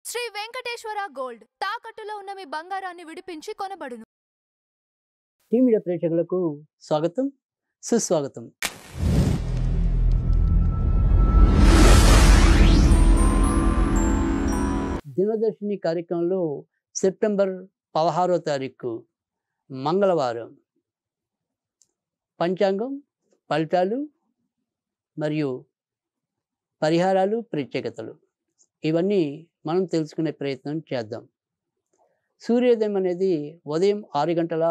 Shri Venkateswara gold తాకట్టులో ఉన్న మీ బంగారాన్ని విడిపించి కొనబడును. టీవీ మీడియా ప్రేక్షకులకు స్వాగతం, సుస్వాగతం. దినదర్శిని కార్యక్రమంలో సెప్టెంబర్ 16వ తారీఖు మంగళవారం పంచాంగం, ఫలితాలు మరియు పరిహారాలు, ప్రత్యేకతలు ఇవన్నీ మనం తెలుసుకునే ప్రయత్నం చేద్దాం. సూర్యోదయం అనేది ఉదయం 6 గంటల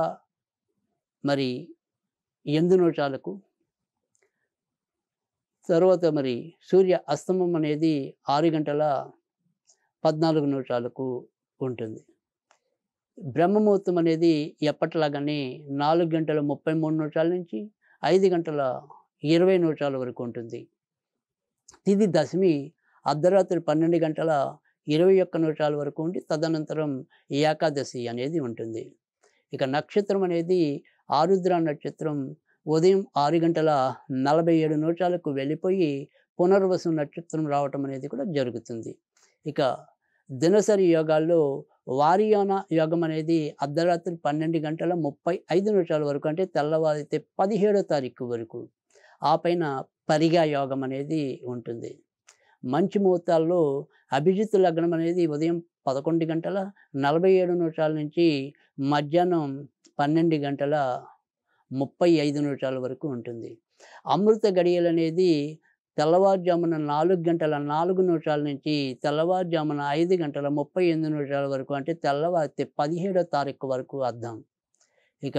8 నిమిషాలకు, తర్వాత సూర్య అస్తమం అనేది 6 గంటల 14 నిమిషాలకు ఉంటుంది. బ్రహ్మముహూర్తం అనేది ఎప్పటిలాగానే 4 గంటల 33 నిమిషాల నుంచి 5 గంటల 20 నిమిషాల వరకు ఉంటుంది. తిథి దశమి అర్ధరాత్రి 12 గంటల 21 నిమిషాల వరకు ఉండి తదనంతరం ఏకాదశి అనేది ఉంటుంది. ఇక నక్షత్రం అనేది ఆరుద్ర నక్షత్రం ఉదయం 6 గంటల 47 నిమిషాలకు వెళ్ళిపోయి పునర్వసు నక్షత్రం రావటం అనేది కూడా జరుగుతుంది. ఇక దినసరి యోగాల్లో వారియాన యోగం అనేది అర్ధరాత్రి 12 గంటల 35 నిమిషాల వరకు, అంటే తెల్లవారితే 17వ తారీఖు వరకు. ఆ పైన పరిగా యోగం అనేది ఉంటుంది. మంచి ముహూర్తాల్లో అభిజిత్ లగ్నం అనేది ఉదయం 11 గంటల 47 నిమిషాల నుంచి మధ్యాహ్నం 12 గంటల 35 నిమిషాల వరకు ఉంటుంది. అమృత గడియలు అనేది తెల్లవారుజామున 4 గంటల 4 నిమిషాల నుంచి తెల్లవారుజామున 5 గంటల 38 నిమిషాల వరకు, అంటే తెల్లవారితే 17వ తారీఖు వరకు అర్థం. ఇక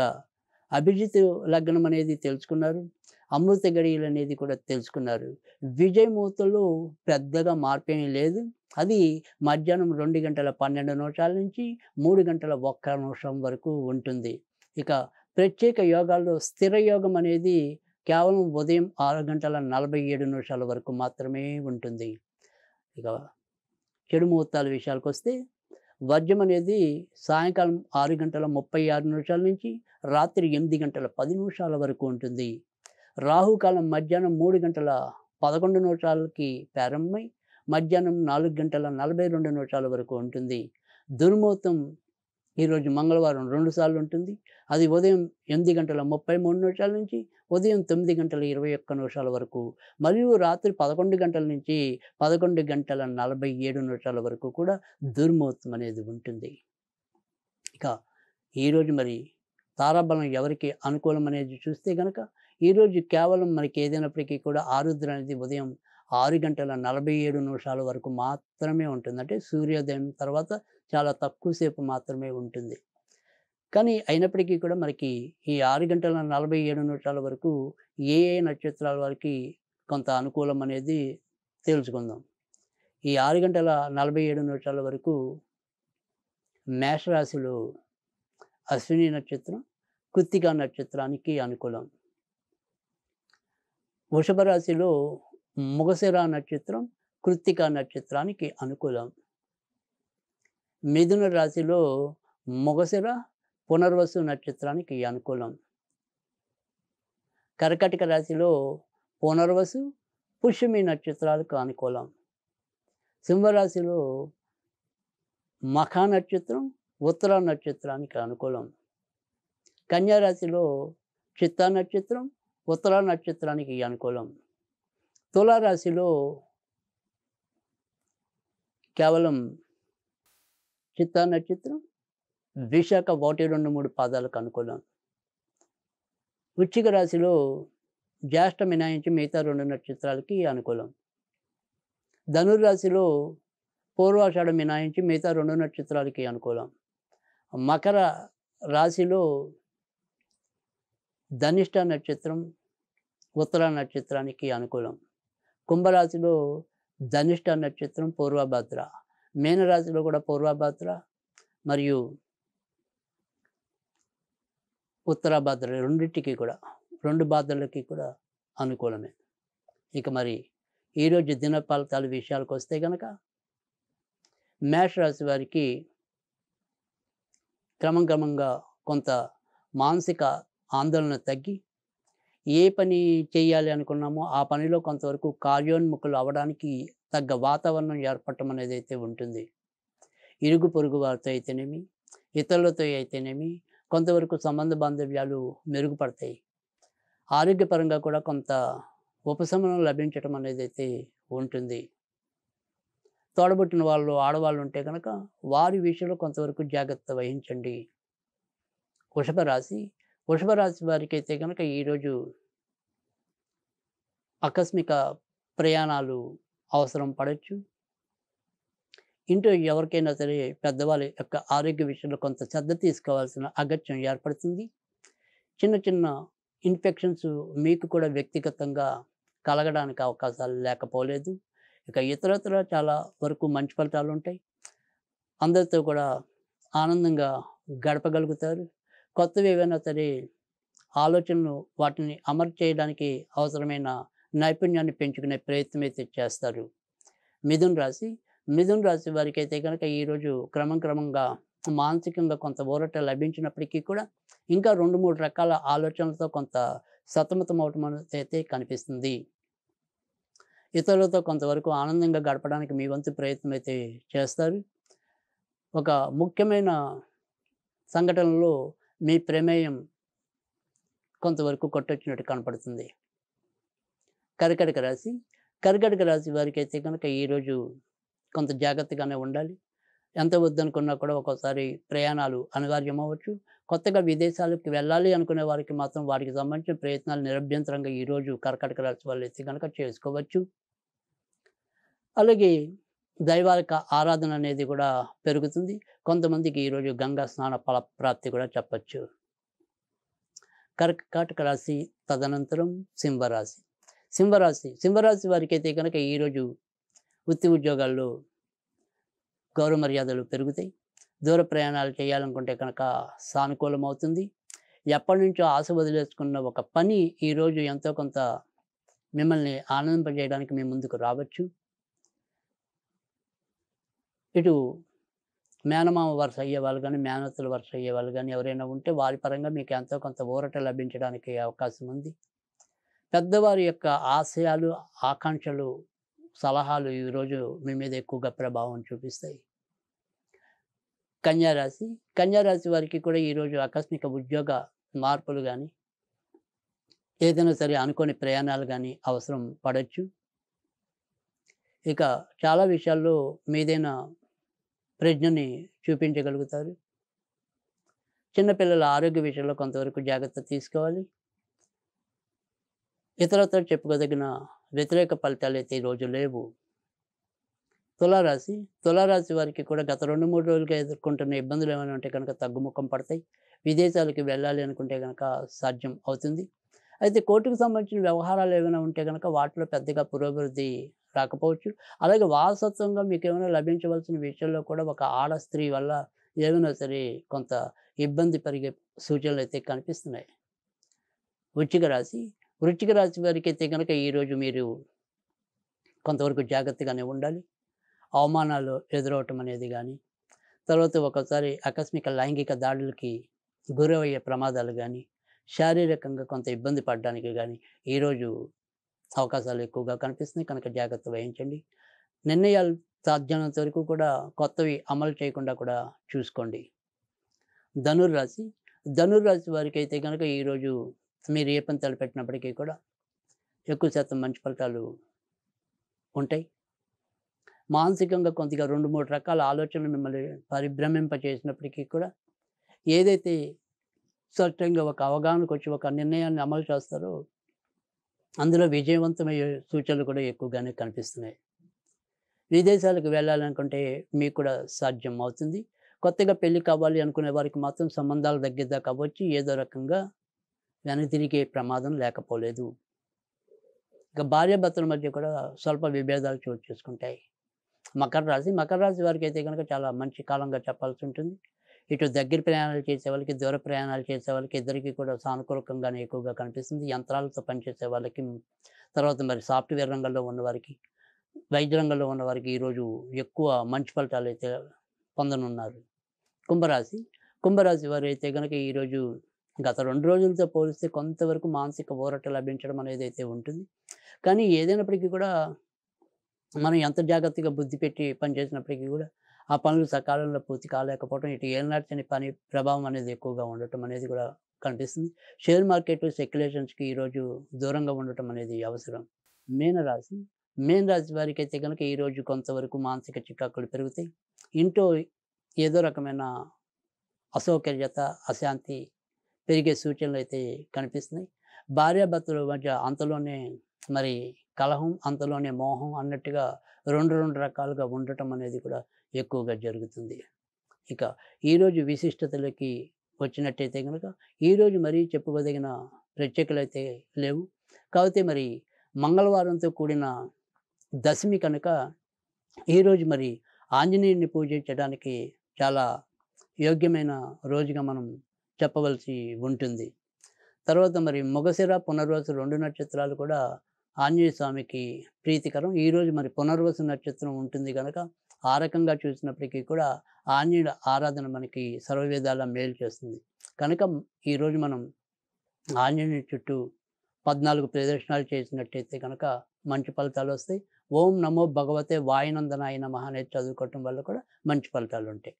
అభిజిత్ లగ్నం అనేది తెలుసుకున్నారు, అమృత గడియలు అనేది కూడా తెలుసుకున్నారు. విజయ ముహూర్తంలో పెద్దగా మార్పేమీ లేదు. అది మధ్యాహ్నం 2 గంటల 12 నిమిషాల నుంచి 3 గంటల 1 నిమిషం వరకు ఉంటుంది. ఇక ప్రత్యేక యోగాల్లో స్థిర యోగం అనేది కేవలం ఉదయం 6 గంటల 47 నిమిషాల వరకు మాత్రమే ఉంటుంది. ఇక చెడు ముహూర్తాల విషయాలకు వస్తే వర్జం అనేది సాయంకాలం 6 గంటల 36 నిమిషాల నుంచి రాత్రి 8 గంటల 10 నిమిషాల వరకు ఉంటుంది. రాహుకాలం మధ్యాహ్నం 3 గంటల 11 నిమిషాలకి ప్రారంభమై మధ్యాహ్నం 4 గంటల 42 నిమిషాల వరకు ఉంటుంది. దుర్ముహూర్తం ఈరోజు మంగళవారం 2 సార్లు ఉంటుంది. అది ఉదయం 8 గంటల 33 నిమిషాల నుంచి ఉదయం 9 గంటల 21 నిమిషాల వరకు, మరియు రాత్రి 11 గంటల నుంచి 11 గంటల 47 నిమిషాల వరకు కూడా దుర్ముహూర్తం అనేది ఉంటుంది. ఇక ఈరోజు తారాబలం ఎవరికి అనుకూలం అనేది చూస్తే కనుక ఈరోజు కేవలం ఏదైనప్పటికీ కూడా ఆరుద్ర అనేది ఉదయం 6 గంటల 47 నిమిషాల వరకు మాత్రమే ఉంటుంది. అంటే సూర్యోదయం తర్వాత చాలా తక్కువ సేపు మాత్రమే ఉంటుంది. కానీ అయినప్పటికీ కూడా ఈ 6 గంటల 47 నిమిషాల వరకు ఏ నక్షత్రాల వారికి కొంత అనుకూలం అనేది తెలుసుకుందాం. ఈ 6 గంటల 47 నిమిషాల వరకు మేషరాశిలో అశ్విని నక్షత్రం, కృత్తికా నక్షత్రానికి అనుకూలం. వృషభ రాశిలో మృగశిర నక్షత్రం, కృత్తికా నక్షత్రానికి అనుకూలం. మిథున రాశిలో మృగశిర, పునర్వసు నక్షత్రానికి అనుకూలం. కర్కాటక రాశిలో పునర్వసు, పుష్యమి నక్షత్రాలకు అనుకూలం. సింహరాశిలో మఖ నక్షత్రం, ఉత్తర నక్షత్రానికి అనుకూలం. కన్యారాశిలో చిత్తా నక్షత్రం, ఉత్తర నక్షత్రానికి అనుకూలం. తులారాశిలో కేవలం చిత్తా నక్షత్రం, విశాఖ 1, 2, 3 పాదాలకు అనుకూలం. వృశ్చిక రాశిలో జ్యేష్ఠ మినహాయించి మిగతా 2 నక్షత్రాలకి అనుకూలం. ధనుర్రాశిలో పూర్వాషాఢ మినహాయించి మిగతా 2 నక్షత్రాలకి అనుకూలం. మకర రాశిలో ధనిష్ట నక్షత్రం, ఉత్తర నక్షత్రానికి అనుకూలం. కుంభరాశిలో ధనిష్ట నక్షత్రం, పూర్వభద్ర. మీనరాశిలో కూడా పూర్వభద్ర మరియు ఉత్తరాభద్ర రెండింటికి కూడా 2 భాద్రలకి కూడా అనుకూలమే. ఇక ఈరోజు దిన ఫలితాల విషయాలకు వస్తే కనుక మేషరాశి వారికి క్రమంగా కొంత మానసిక ఆందోళన తగ్గి ఏ పని చేయాలి అనుకున్నామో ఆ పనిలో కొంతవరకు కార్యోన్ముఖులు అవ్వడానికి తగ్గ వాతావరణం ఏర్పడటం అనేది అయితే ఉంటుంది. ఇరుగు పొరుగు వారితో అయితేనేమి, ఇతరులతో అయితేనేమి కొంతవరకు సంబంధ బాంధవ్యాలు మెరుగుపడతాయి. ఆరోగ్యపరంగా కూడా కొంత ఉపశమనం లభించటం అనేదైతే ఉంటుంది. తోడబుట్టిన వాళ్ళు ఆడవాళ్ళు ఉంటే కనుక వారి విషయంలో కొంతవరకు జాగ్రత్త వహించండి. వృషభ రాశి. వృషభ రాశి వారికైతే కనుక ఈరోజు ఆకస్మిక ప్రయాణాలు అవసరం పడొచ్చు. ఇంట్లో ఎవరికైనా సరే పెద్దవాళ్ళ యొక్క ఆరోగ్య విషయంలో కొంత శ్రద్ధ తీసుకోవాల్సిన అగత్యం ఏర్పడుతుంది. చిన్న చిన్న ఇన్ఫెక్షన్స్ మీకు కూడా వ్యక్తిగతంగా కలగడానికి అవకాశాలు లేకపోలేదు. ఇక ఇతరత్ర చాలా వరకు మంచి ఫలితాలు ఉంటాయి. అందరితో కూడా ఆనందంగా గడపగలుగుతారు. కొత్తవి ఏవైనా సరే ఆలోచనలు వాటిని అమలు చేయడానికి అవసరమైన నైపుణ్యాన్ని పెంచుకునే ప్రయత్నం అయితే చేస్తారు. మిథున రాశి. మిథున రాశి వారికైతే కనుక ఈరోజు క్రమంగా మానసికంగా కొంత ఊరట లభించినప్పటికీ కూడా ఇంకా 2-3 రకాల ఆలోచనలతో కొంత సతమతం అవటం అనేది అయితే కనిపిస్తుంది. ఇతరులతో కొంతవరకు ఆనందంగా గడపడానికి మీ వంతు ప్రయత్నం అయితే చేస్తారు. ఒక ముఖ్యమైన సంఘటనలో మీ ప్రమేయం కొంతవరకు కొట్టొచ్చినట్టు కనపడుతుంది. కర్కాటక రాశి. కర్కాటక రాశి వారికైతే కనుక ఈరోజు కొంత జాగ్రత్తగానే ఉండాలి. ఎంత వద్దనుకున్నా కూడా ఒక్కోసారి ప్రయాణాలు అనివార్యమవ్వచ్చు. కొత్తగా విదేశాలకు వెళ్ళాలి అనుకునే వారికి మాత్రం వారికి సంబంధించిన ప్రయత్నాలు నిరభ్యంతరంగా ఈరోజు కర్కాటక రాశి వాళ్ళైతే కనుక చేసుకోవచ్చు. అలాగే దైవాలక ఆరాధన అనేది కూడా పెరుగుతుంది. కొంతమందికి ఈరోజు గంగా స్నాన ఫలప్రాప్తి కూడా చెప్పచ్చు. కర్కాటక రాశి తదనంతరం సింహరాశి. సింహరాశి వారికైతే కనుక ఈరోజు వృత్తి ఉద్యోగాల్లో గౌరవ మర్యాదలు పెరుగుతాయి. దూర ప్రయాణాలు చేయాలనుకుంటే కనుక సానుకూలం అవుతుంది. ఎప్పటి నుంచో ఆశ వదిలేసుకున్న ఒక పని ఈరోజు ఎంతో కొంత మిమ్మల్ని ఆనందింపజేయడానికి మీ ముందుకు రావచ్చు. ఇటు మేనమామ వరుస అయ్యేవాళ్ళు కానీ, మేనత్తల వరుస అయ్యేవాళ్ళు కానీ ఎవరైనా ఉంటే వారి పరంగా మీకు ఎంతో కొంత ఊరట లభించడానికి అవకాశం ఉంది. పెద్దవారి యొక్క ఆశయాలు, ఆకాంక్షలు, సలహాలు ఈరోజు మీ మీద ఎక్కువగా ప్రభావం చూపిస్తాయి. కన్యా రాశి వారికి కూడా ఈరోజు ఆకస్మిక ఉద్యోగ మార్పులు కానీ, ఏదైనా సరే అనుకోని ప్రయాణాలు కానీ అవసరం పడవచ్చు. ఇక చాలా విషయాల్లో మీదైన ప్రజ్ఞని చూపించగలుగుతారు. చిన్నపిల్లల ఆరోగ్య విషయంలో కొంతవరకు జాగ్రత్త తీసుకోవాలి. ఇతరులతో చెప్పుకోదగిన వ్యతిరేక ఫలితాలు అయితే ఈరోజు లేవు. తులారాశి వారికి కూడా గత 2-3 రోజులుగా ఎదుర్కొంటున్న ఇబ్బందులు ఏమైనా ఉంటే కనుక తగ్గుముఖం పడతాయి. విదేశాలకు వెళ్ళాలి అనుకుంటే కనుక సాధ్యం అవుతుంది. అయితే కోర్టుకు సంబంధించిన వ్యవహారాలు ఏమైనా ఉంటే కనుక వాటిలో పెద్దగా పురోభివృద్ధి రాకపోవచ్చు. అలాగే వారసత్వంగా మీకు ఏమైనా లభించవలసిన విషయంలో కూడా ఒక ఆడ స్త్రీ వల్ల ఏమైనా సరే కొంత ఇబ్బంది పరిగే సూచనలు అయితే కనిపిస్తున్నాయి. వృశ్చిక రాశి వారికి అయితే కనుక ఈరోజు మీరు కొంతవరకు జాగ్రత్తగానే ఉండాలి. అవమానాలు ఎదురవటం అనేది కానీ, తర్వాత ఒకసారి ఆకస్మిక లైంగిక దాడులకి గురయ్యే ప్రమాదాలు కానీ, శారీరకంగా కొంత ఇబ్బంది పడడానికి కానీ ఈరోజు అవకాశాలు ఎక్కువగా కనిపిస్తున్నాయి. కనుక జాగ్రత్త వహించండి. నిర్ణయాలు సాధ్యమైనంత వరకు కూడా కొత్తవి అమలు చేయకుండా కూడా చూసుకోండి. ధనుర్రాశి వారికి అయితే కనుక ఈరోజు మీరు ఏ పని తలపెట్టినప్పటికీ కూడా ఎక్కువ శాతం మంచి ఫలితాలు ఉంటాయి. మానసికంగా కొద్దిగా 2-3 రకాల ఆలోచనలు మిమ్మల్ని పరిభ్రమింపచేసినప్పటికీ కూడా ఏదైతే స్పష్టంగా ఒక అవగాహనకు వచ్చి ఒక నిర్ణయాన్ని అమలు చేస్తారో అందులో విజయవంతమయ్యే సూచనలు కూడా ఎక్కువగానే కనిపిస్తున్నాయి. విదేశాలకు వెళ్ళాలనుకుంటే మీకు కూడా సాధ్యం అవుతుంది. కొత్తగా పెళ్లి కావాలి అనుకునే వారికి మాత్రం సంబంధాలు దగ్గరదాకా వచ్చి ఏదో రకంగా వెనతిరిగే ప్రమాదం లేకపోలేదు. ఇక భార్యాభర్తల మధ్య కూడా స్వల్ప విభేదాలు చోటు చేసుకుంటాయి. మకర రాశి వారికి అయితే కనుక చాలా మంచి కాలంగా చెప్పాల్సి ఉంటుంది. ఇటు దగ్గర ప్రయాణాలు చేసే వాళ్ళకి, దూర ప్రయాణాలు చేసే వాళ్ళకి ఇద్దరికీ కూడా సానుకూలంగానే ఎక్కువగా కనిపిస్తుంది. యంత్రాలతో పనిచేసే వాళ్ళకి, తర్వాత మరి సాఫ్ట్వేర్ రంగంలో ఉన్నవారికి, వైద్య రంగంలో ఉన్నవారికి ఈరోజు ఎక్కువ మంచి ఫలితాలు అయితే పొందనున్నారు. కుంభరాశి వారు అయితే కనుక ఈరోజు గత 2 రోజులతో పోలిస్తే కొంతవరకు మానసిక ఊరట లభించడం అనేది అయితే ఉంటుంది. కానీ ఏదైనప్పటికీ కూడా మనం ఎంత జాగ్రత్తగా బుద్ధి పెట్టి పనిచేసినప్పటికీ కూడా ఆ పనులు సకాలంలో పూర్తి కాలేకపోవడం, ఇటు ఏలినాటి పని ప్రభావం అనేది ఎక్కువగా ఉండటం అనేది కూడా కనిపిస్తుంది. షేర్ మార్కెట్ స్పెక్యులేషన్స్‌కి ఈరోజు దూరంగా ఉండటం అనేది అవసరం. మీనరాశి, మీనరాశి వారికైతే గనుక ఈరోజు కొంతవరకు మానసిక చికాకులు పెరుగుతాయి. ఇంట్లో ఏదో రకమైన అసౌకర్యత, అశాంతి పెరిగే సూచనలైతే కనిపిస్తున్నాయి. భార్యాభర్తల మధ్య అంతలోనే మరి కలహం, అంతలోనే మోహం అన్నట్టుగా 2 రకాలుగా ఉండటం అనేది కూడా ఎక్కువగా జరుగుతుంది. ఇక ఈరోజు విశిష్టతలకి వచ్చినట్టయితే గనుక, ఈరోజు మరీ చెప్పుకోదగిన ప్రత్యేకలైతే లేవు. కాకపోతే మరి మంగళవారంతో కూడిన దశమి కనుక, ఈరోజు మరి ఆంజనేయుడిని పూజించడానికి చాలా యోగ్యమైన రోజుగా మనం చెప్పవలసి ఉంటుంది. తర్వాత మరి మృగశిర, పునర్వసు 2 నక్షత్రాలు కూడా ఆంజనేయ స్వామికి ప్రీతికరం. ఈరోజు మరి పునర్వసు నక్షత్రం ఉంటుంది గనక, ఆ రకంగా చూసినప్పటికీ కూడా ఆంజనేయుడి ఆరాధన మనకి సర్వవిధాలా మేలు చేస్తుంది. కనుక ఈరోజు మనం ఆంజనేయుడి చుట్టూ 14 ప్రదక్షిణాలు చేసినట్టయితే గనక మంచి ఫలితాలొస్తాయి. ఓం నమో భగవతే వాయునందనాయ నమః అనేది చదువుకోవటం వల్ల కూడా మంచి ఫలితాలుంటాయి.